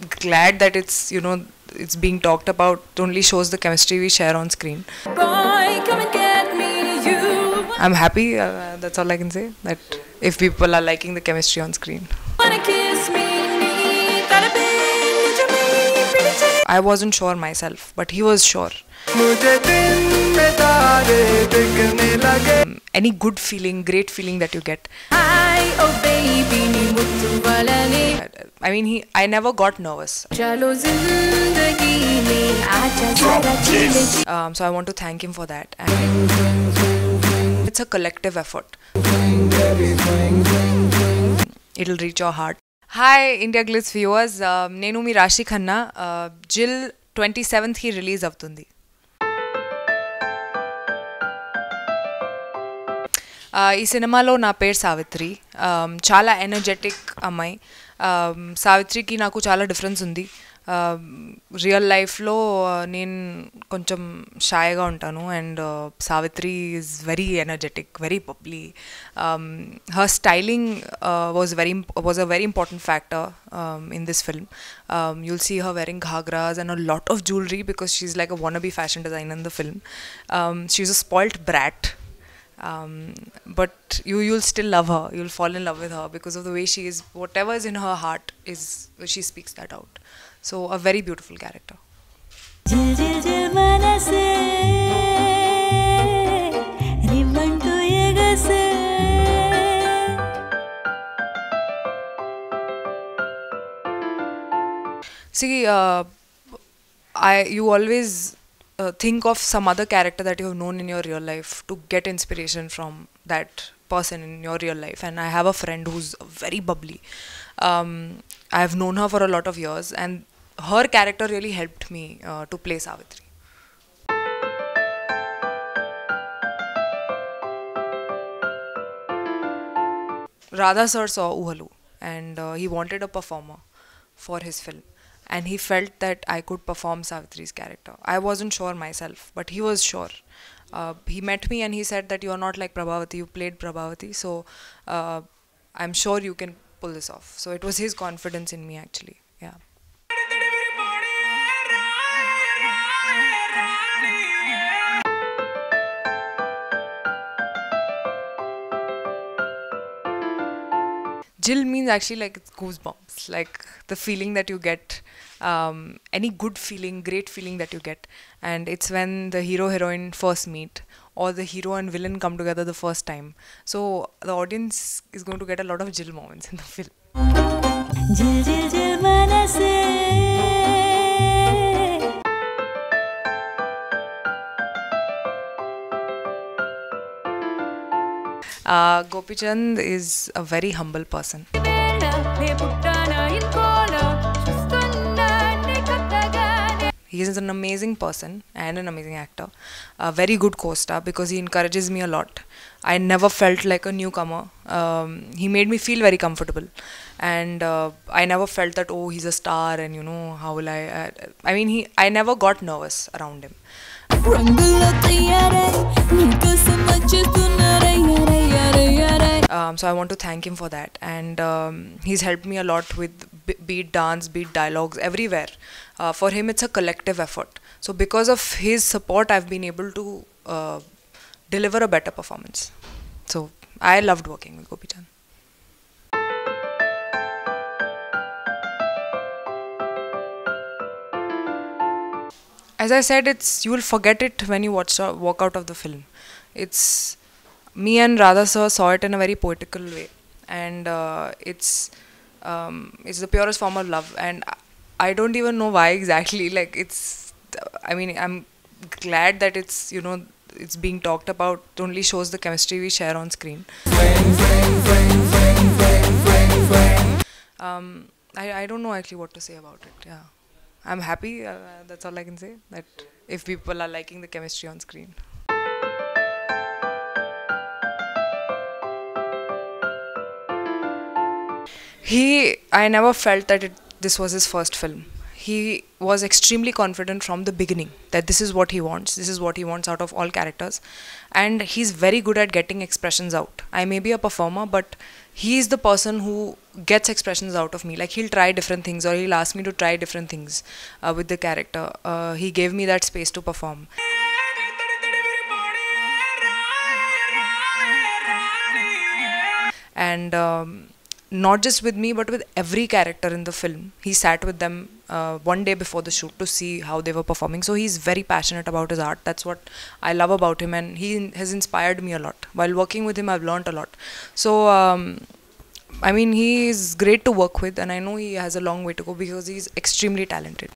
glad that it's being talked about. It only shows the chemistry we share on screen. Boy, come and get me, you. I'm happy. That's all I can say. That if people are liking the chemistry on screen. Wanna kiss me, I wasn't sure myself, but he was sure. Any good feeling, great feeling that you get. I mean, I never got nervous. So I want to thank him for that. And it's a collective effort. It'll reach your heart. Hi, India Glitz viewers. Nenu mi Rashi Khanna. Jill 27th ki release avtundi. ఈ సినిమాలో నా పేరు సావిత్రి. చాలా energetic అమ్మాయి. సావిత్రికి నాకు చాలా difference ఉంది. Real లైఫ్లో నేను కొంచెం షాయ్గా ఉంటాను and Savitri is very energetic, very bubbly. Her styling was a very important factor in this film. You'll see her wearing ghagras and a lot of jewelry because she's like a wannabe fashion designer in the film. She's a spoilt brat. But you'll still love her. You'll fall in love with her because of the way she is. Whatever is in her heart is she speaks that out. So a very beautiful character. See, you always think of some other character that you have known in your real life to get inspiration from that person in your real life. And I have a friend who's very bubbly. I have known her for a lot of years, and her character really helped me to play Savitri. Radha sir saw Uhalu, and he wanted a performer for his film. And he felt that I could perform Savitri's character. I wasn't sure myself, but he was sure. He met me and he said that you are not like Prabhavati, you played Prabhavati, so I'm sure you can pull this off. So it was his confidence in me actually, yeah. Jill means actually like it's goosebumps, like the feeling that you get, any good feeling, great feeling that you get. And it's when the hero heroine first meet, or the hero and villain come together the first time. So the audience is going to get a lot of Jill moments in the film. Jill, Jill, Jill, manase. Gopi Chand is a very humble person. He is an amazing person and an amazing actor. A very good co-star because he encourages me a lot. I never felt like a newcomer. He made me feel very comfortable. And I never felt that, oh, he's a star and you know, how will I mean, I never got nervous around him. So I want to thank him for that, and he's helped me a lot with beat dance, beat dialogues, everywhere. For him it's a collective effort, so because of his support I've been able to deliver a better performance. So I loved working with Gopi Chand. As I said, you will forget it when you walk out of the film. It's me and Radha sir saw it in a very poetical way, and it's the purest form of love, and I don't even know why exactly. Like I mean, I'm glad that it's being talked about. It only shows the chemistry we share on screen. I don't know actually what to say about it. Yeah, I'm happy. That's all I can say. That if people are liking the chemistry on screen. I never felt that this was his first film. he was extremely confident from the beginning that this is what he wants. This is what he wants out of all characters, and he's very good at getting expressions out. I may be a performer, but he is the person who gets expressions out of me. Like, he'll try different things, or he'll ask me to try different things with the character. He gave me that space to perform. And not just with me, but with every character in the film. He sat with them one day before the shoot to see how they were performing. So he's very passionate about his art. That's what I love about him, and he has inspired me a lot. While working with him, I've learned a lot. So I mean, he is great to work with, and I know he has a long way to go because he's extremely talented.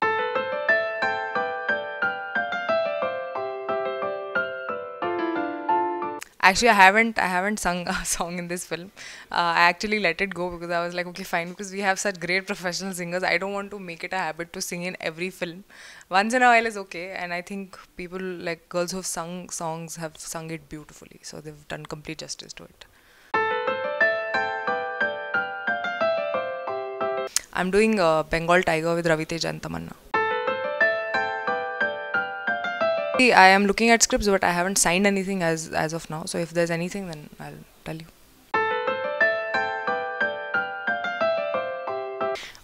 Actually, I haven't sung a song in this film. I actually let it go because I was like, okay, fine, because we have such great professional singers. I don't want to make it a habit to sing in every film. Once in a while is okay, and I think people, like girls who have sung songs, have sung it beautifully. So they've done complete justice to it. I'm doing Bengal Tiger with Ravi Tej and Tamanna. I am looking at scripts, but I haven't signed anything as of now. So if there's anything, then I'll tell you.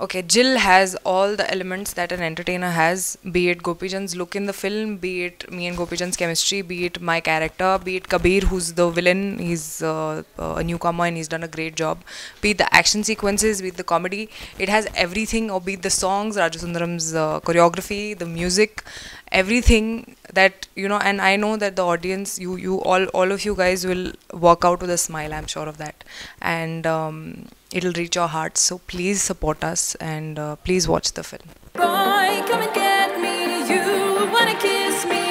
Okay, Jill has all the elements that an entertainer has, be it Gopi Chand's look in the film, be it me and Gopi Chand's chemistry, be it my character, be it Kabir, who's the villain. He's a newcomer and he's done a great job. Be it the action sequences, be it the comedy, it has everything. Or be it the songs, Raju Sundaram's choreography, the music, everything that, you know. And I know that the audience, you all of you guys will walk out with a smile, I'm sure of that. And it'll reach your hearts. So please support us, and please watch the film. Boy, come and get me. You wanna kiss me.